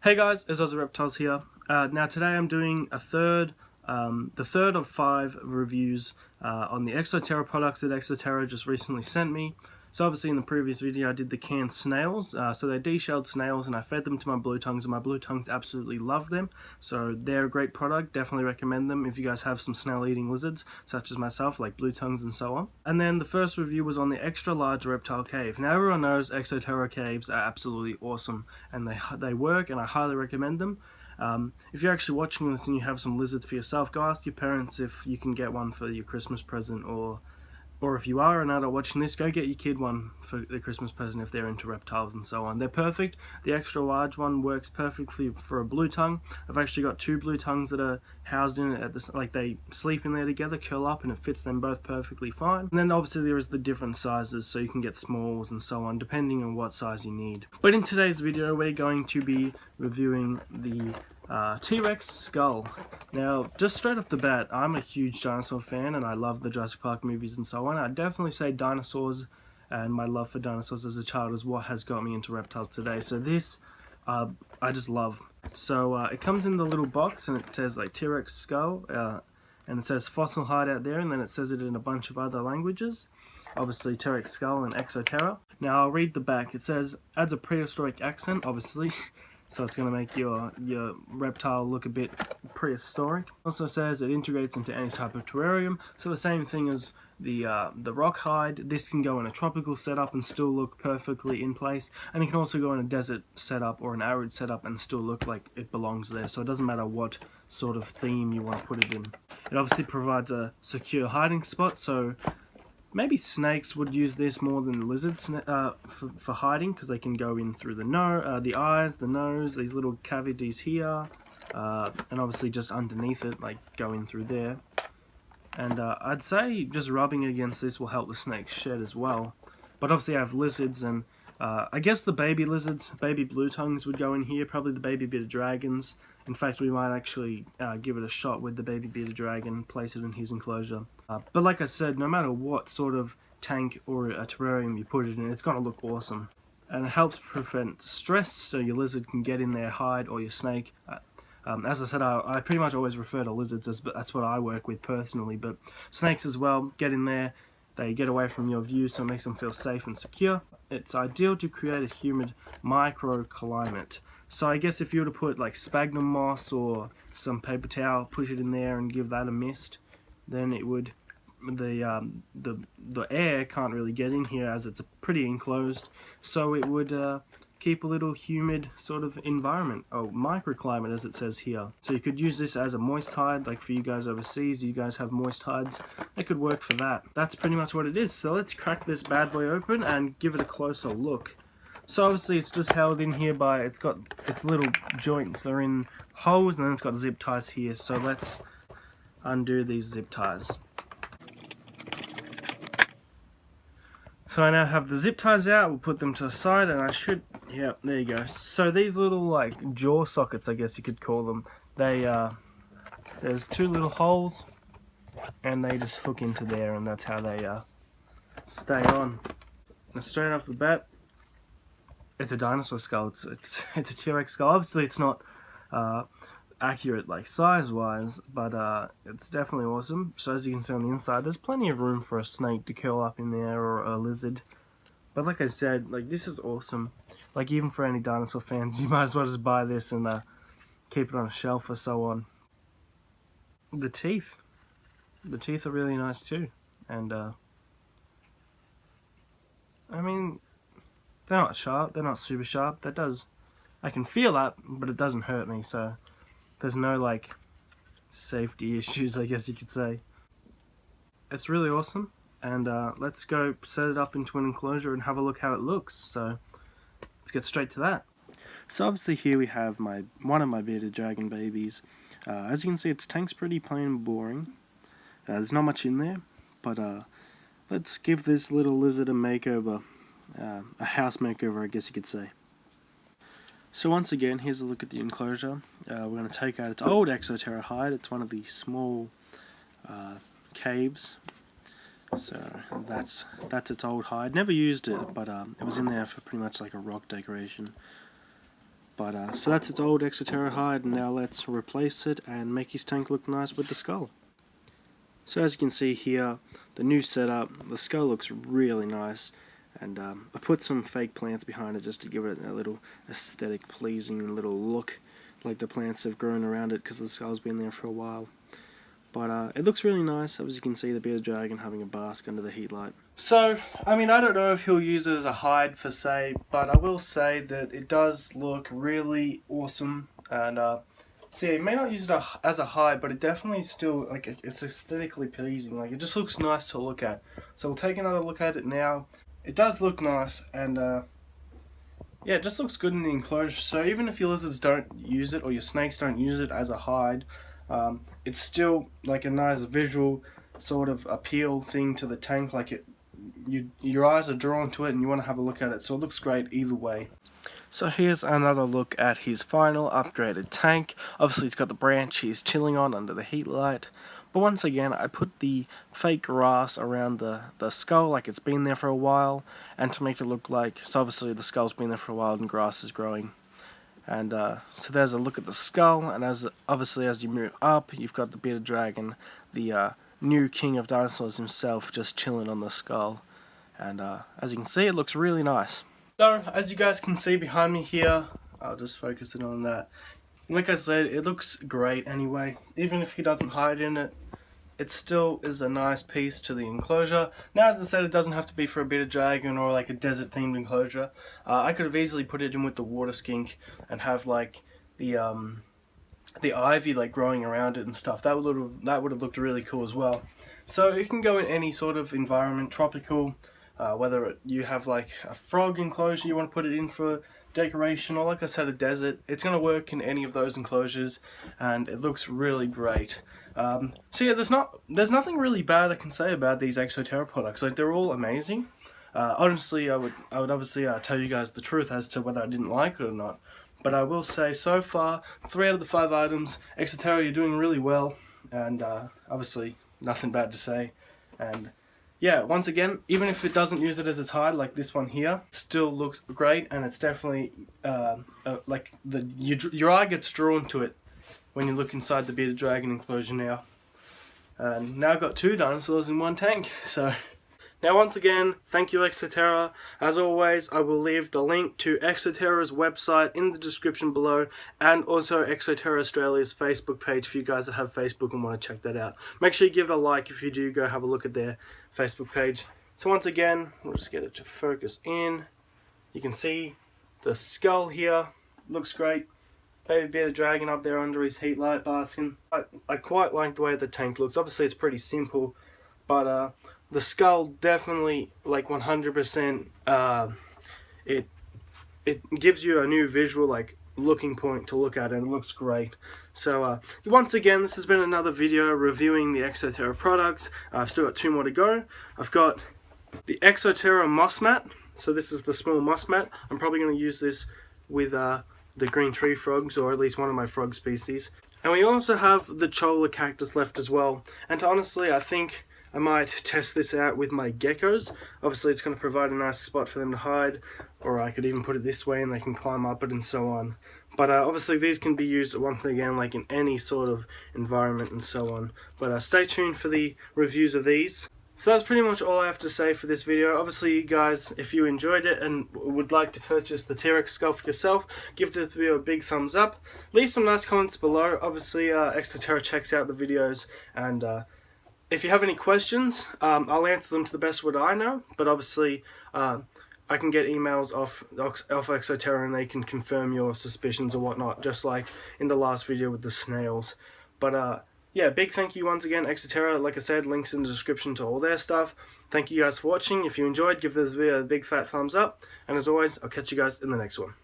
Hey guys, it's Reptiles here. Now today I'm doing the third of 5 reviews on the Terra products that Terra just recently sent me. So obviously in the previous video I did the canned snails, so they're de-shelled snails, and I fed them to my blue tongues, and my blue tongues absolutely love them. So they're a great product, definitely recommend them if you guys have some snail eating lizards, such as myself, like blue tongues and so on. And then the first review was on the extra large reptile cave. Now everyone knows Terra caves are absolutely awesome, and they work, and I highly recommend them. If you're actually watching this and you have some lizards for yourself, go ask your parents if you can get one for your Christmas present, or if you are an adult watching this, go get your kid one for the Christmas present if they're into reptiles and so on. They're perfect. The extra large one works perfectly for a blue tongue. I've actually got 2 blue tongues that are housed in it like they sleep in there together, curl up, and it fits them both perfectly fine. And then obviously there is the different sizes, so you can get smalls and so on, depending on what size you need. But in today's video, we're going to be reviewing the T-Rex skull. Now, just straight off the bat, I'm a huge dinosaur fan and I love the Jurassic Park movies and so on. I'd definitely say dinosaurs and my love for dinosaurs as a child is what has got me into reptiles today. So this, I just love. So it comes in the little box and it says like T-Rex skull, and it says fossil hide out there, and then it says it in a bunch of other languages. Obviously T-Rex skull and Terra. Now I'll read the back. It says, adds a prehistoric accent, obviously. So it's going to make your reptile look a bit prehistoric. Also says it integrates into any type of terrarium. So the same thing as the rock hide. This can go in a tropical setup and still look perfectly in place. And it can also go in a desert setup or an arid setup and still look like it belongs there. So it doesn't matter what sort of theme you want to put it in. It obviously provides a secure hiding spot. So maybe snakes would use this more than lizards for hiding, because they can go in through the eyes, the nose, these little cavities here, and obviously just underneath it, like go in through there. And I'd say just rubbing against this will help the snake shed as well. But obviously I have lizards, and I guess the baby lizards, baby blue tongues would go in here, probably the baby bearded dragons. In fact, we might actually give it a shot with the baby bearded dragon, place it in his enclosure. But like I said, no matter what sort of tank or a terrarium you put it in, it's going to look awesome. And it helps prevent stress, so your lizard can get in there, hide, or your snake. As I said, I pretty much always refer to lizards, but that's what I work with personally. But snakes as well, get in there, they get away from your view, so it makes them feel safe and secure. It's ideal to create a humid microclimate. So I guess if you were to put like sphagnum moss or some paper towel, push it in there and give that a mist, then it would, the air can't really get in here as it's pretty enclosed, so it would keep a little humid sort of environment, microclimate as it says here. So you could use this as a moist hide, like for you guys overseas, you guys have moist hides, it could work for that. That's pretty much what it is. So let's crack this bad boy open and give it a closer look. So obviously it's just held in here by, it's got its little joints are in holes, and then it's got zip ties here. So let's undo these zip ties. So I now have the zip ties out, we'll put them to the side, and I should, yeah, there you go. So these little like jaw sockets, I guess you could call them, they, there's 2 little holes, and they just hook into there, and that's how they stay on. Now straight off the bat, it's a dinosaur skull. It's a T-Rex skull. Obviously it's not accurate like size-wise, but it's definitely awesome. So as you can see on the inside, there's plenty of room for a snake to curl up in there, or a lizard. But like I said, like this is awesome. Like even for any dinosaur fans, you might as well just buy this and keep it on a shelf or so on. The teeth are really nice too, and I mean, they're not sharp, they're not super sharp. I can feel that, but it doesn't hurt me, so there's no like safety issues, I guess you could say. It's really awesome, and let's go set it up into an enclosure and have a look how it looks. So let's get straight to that. So obviously here we have one of my bearded dragon babies. As you can see, its tank's pretty plain and boring. There's not much in there, but let's give this little lizard a makeover. A house makeover, I guess you could say. So once again, here's a look at the enclosure. We're going to take out its old Terra hide. It's one of the small caves. So that's its old hide. Never used it, but it was in there for pretty much like a rock decoration. But so that's its old Exoterra hide, and now let's replace it and make his tank look nice with the skull. So as you can see here, the new setup, the skull looks really nice, and I put some fake plants behind it just to give it a little aesthetic, pleasing little look, like the plants have grown around it because the skull's been there for a while. But it looks really nice. As you can see, the bearded dragon having a bask under the heat light. So, I mean, I don't know if he'll use it as a hide for say, but I will say that it does look really awesome. And so yeah, you may not use it as a hide, but it definitely still, like, it's aesthetically pleasing. Like, it just looks nice to look at. So we'll take another look at it now. It does look nice, and yeah, it just looks good in the enclosure. So even if your lizards don't use it, or your snakes don't use it as a hide, it's still like a nice visual sort of appeal thing to the tank. Like your eyes are drawn to it and you want to have a look at it, so it looks great either way. So here's another look at his final upgraded tank. Obviously it's got the branch he's chilling on under the heat light, but once again I put the fake grass around the skull like it's been there for a while, and to make it look like, so obviously the skull's been there for a while and grass is growing. And so there's a look at the skull, and obviously as you move up, you've got the bearded dragon, the new king of dinosaurs himself, just chilling on the skull. And as you can see, it looks really nice. So as you guys can see behind me here, I'll just focus it on that. Like I said, it looks great anyway. Even if he doesn't hide in it, it still is a nice piece to the enclosure. Now, as I said, it doesn't have to be for a bearded dragon or like a desert themed enclosure. I could have easily put it in with the water skink and have like the ivy like growing around it and stuff. That would have looked really cool as well. So it can go in any sort of environment, tropical, whether you have like a frog enclosure you want to put it in for decoration, or like I said, a desert. It's going to work in any of those enclosures, and it looks really great. So yeah, there's nothing really bad I can say about these Exoterra products. Like, they're all amazing. Honestly, I would obviously tell you guys the truth as to whether I didn't like it or not. But I will say, so far, 3 out of the 5 items, Exoterra, you're doing really well, and obviously nothing bad to say. And yeah, once again, even if it doesn't use it as its hide, like this one here, it still looks great, and it's definitely like your eye gets drawn to it when you look inside the bearded dragon enclosure now. And now I've got 2 dinosaurs in one tank. So now, once again, thank you Exoterra. As always, I will leave the link to Exoterra's website in the description below, and also Exoterra Australia's Facebook page for you guys that have Facebook and want to check that out. Make sure you give it a like if you do go have a look at their Facebook page. So once again, we'll just get it to focus in. You can see the skull here, looks great. Baby bearded dragon up there under his heat light basking. I quite like the way the tank looks. Obviously it's pretty simple, but the skull definitely, like 100%, it gives you a new visual, like, looking point to look at, and it looks great. So once again, this has been another video reviewing the Exoterra products. I've still got 2 more to go. I've got the Exoterra moss mat. So this is the small moss mat. I'm probably going to use this with the green tree frogs, or at least one of my frog species. And we also have the cholla cactus left as well. And honestly, I think I might test this out with my geckos. Obviously it's going to provide a nice spot for them to hide, or I could even put it this way and they can climb up it and so on. But obviously these can be used once again like in any sort of environment and so on. But stay tuned for the reviews of these. So that's pretty much all I have to say for this video. Obviously, you guys, if you enjoyed it and would like to purchase the T-Rex skull for yourself, give this video a big thumbs up. Leave some nice comments below. Obviously, Exoterra checks out the videos, and if you have any questions, I'll answer them to the best what I know. But obviously, I can get emails off Exoterra and they can confirm your suspicions or whatnot, just like in the last video with the snails. But yeah, big thank you once again, Exoterra. Like I said, links in the description to all their stuff. Thank you guys for watching. If you enjoyed, give this video a big fat thumbs up. And as always, I'll catch you guys in the next one.